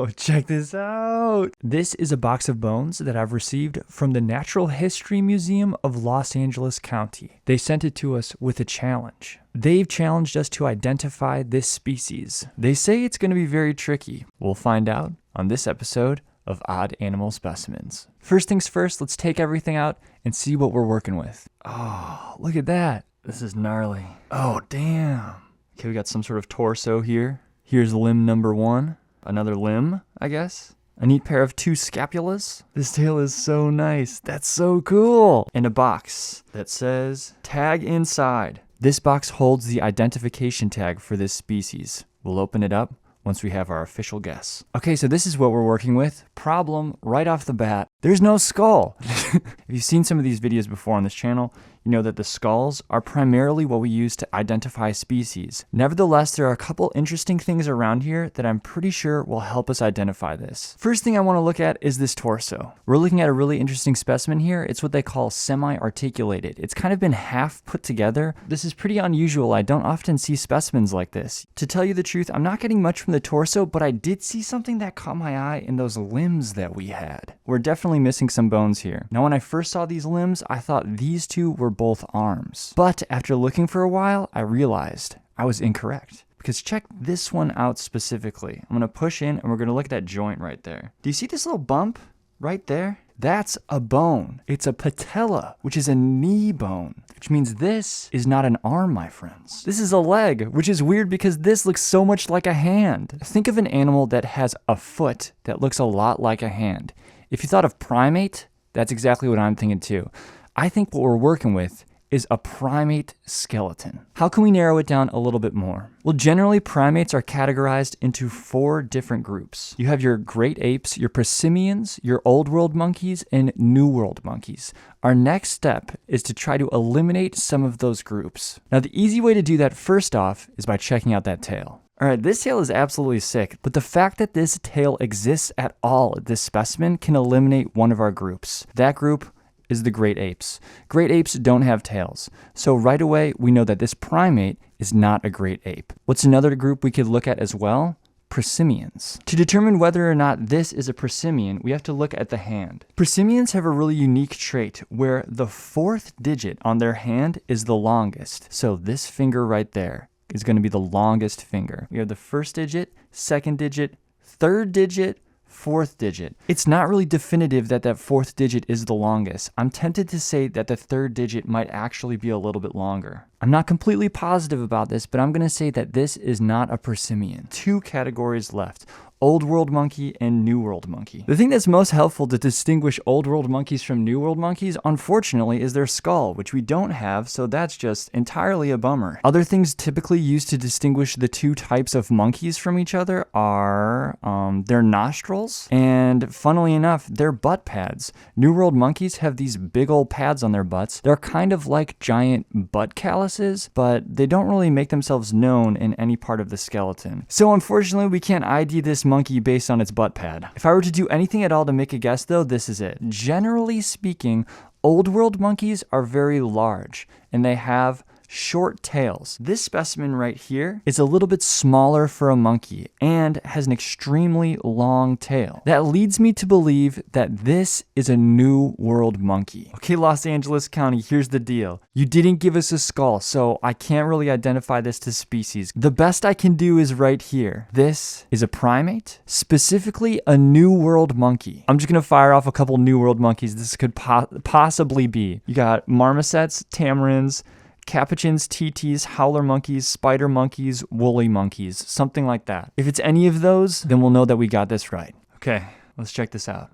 Oh, check this out. This is a box of bones that I've received from the Natural History Museum of Los Angeles County. They sent it to us with a challenge. They've challenged us to identify this species. They say it's going to be very tricky. We'll find out on this episode of Odd Animal Specimens. First things first, let's take everything out and see what we're working with. Oh, look at that. This is gnarly. Oh, damn. Okay, we got some sort of torso here. Here's limb number 1. Another limb, I guess. A neat pair of 2 scapulas. This tail is so nice. That's so cool. And a box that says tag inside. This box holds the identification tag for this species. We'll open it up once we have our official guess. Okay, so this is what we're working with. Problem right off the bat, there's no skull. If you've seen some of these videos before on this channel, you know that the skulls are primarily what we use to identify species. Nevertheless, there are a couple interesting things around here that I'm pretty sure will help us identify this. First thing I want to look at is this torso. We're looking at a really interesting specimen here. It's what they call semi-articulated. It's kind of been half put together. This is pretty unusual. I don't often see specimens like this. To tell you the truth, I'm not getting much from the torso, but I did see something that caught my eye in those limbs that we had. We're definitely missing some bones here. Now, when I first saw these limbs, I thought these two were both arms. But after looking for a while, I realized I was incorrect. Because check this one out specifically. I'm going to push in and we're going to look at that joint right there. Do you see this little bump right there? That's a bone. It's a patella, which is a knee bone, which means this is not an arm, my friends. This is a leg, which is weird because this looks so much like a hand. Think of an animal that has a foot that looks a lot like a hand. If you thought of primate, that's exactly what I'm thinking too. I think what we're working with is a primate skeleton. How can we narrow it down a little bit more? Well, generally primates are categorized into 4 different groups. You have your great apes, your prosimians, your old world monkeys, and new world monkeys. Our next step is to try to eliminate some of those groups. Now, the easy way to do that first off is by checking out that tail. All right, this tail is absolutely sick, but the fact that this tail exists at all at this specimen can eliminate one of our groups. That group is the great apes. Great apes don't have tails. So right away, we know that this primate is not a great ape. What's another group we could look at as well? Prosimians. To determine whether or not this is a prosimian, we have to look at the hand. Prosimians have a really unique trait where the 4th digit on their hand is the longest. So this finger right there is going to be the longest finger. We have the 1st digit, 2nd digit, 3rd digit, 4th digit. It's not really definitive that that 4th digit is the longest. I'm tempted to say that the 3rd digit might actually be a little bit longer. I'm not completely positive about this, but I'm going to say that this is not a prosimian. 2 categories left. Old world monkey and new world monkey. The thing that's most helpful to distinguish old world monkeys from new world monkeys, unfortunately, is their skull, which we don't have, so that's just entirely a bummer. Other things typically used to distinguish the 2 types of monkeys from each other are their nostrils and, funnily enough, their butt pads. New world monkeys have these big old pads on their butts. They're kind of like giant butt calluses, but they don't really make themselves known in any part of the skeleton. So unfortunately, we can't ID this monkey based on its butt pad. If I were to do anything at all to make a guess though, this is it. Generally speaking, old world monkeys are very large and they have short tails. This specimen right here is a little bit smaller for a monkey and has an extremely long tail. That leads me to believe that this is a new world monkey. Okay, Los Angeles County, here's the deal. You didn't give us a skull, so I can't really identify this to species. The best I can do is right here. This is a primate, specifically a new world monkey. I'm just gonna fire off a couple new world monkeys this could possibly be. You got marmosets, tamarins, capuchins, TTs, howler monkeys, spider monkeys, woolly monkeys, something like that. If it's any of those, then we'll know that we got this right. Okay, let's check this out.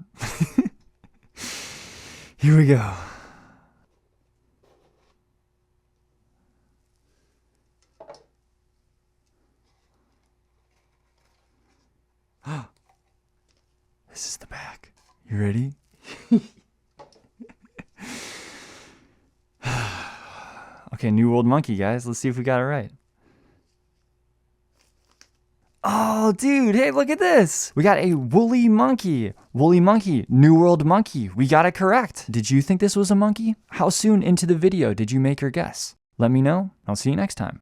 Here we go. This is the back. You ready? Okay, new world monkey, guys. Let's see if we got it right. Oh, dude, hey, look at this. We got a woolly monkey. Woolly monkey, new world monkey. We got it correct. Did you think this was a monkey? How soon into the video did you make your guess? Let me know. I'll see you next time.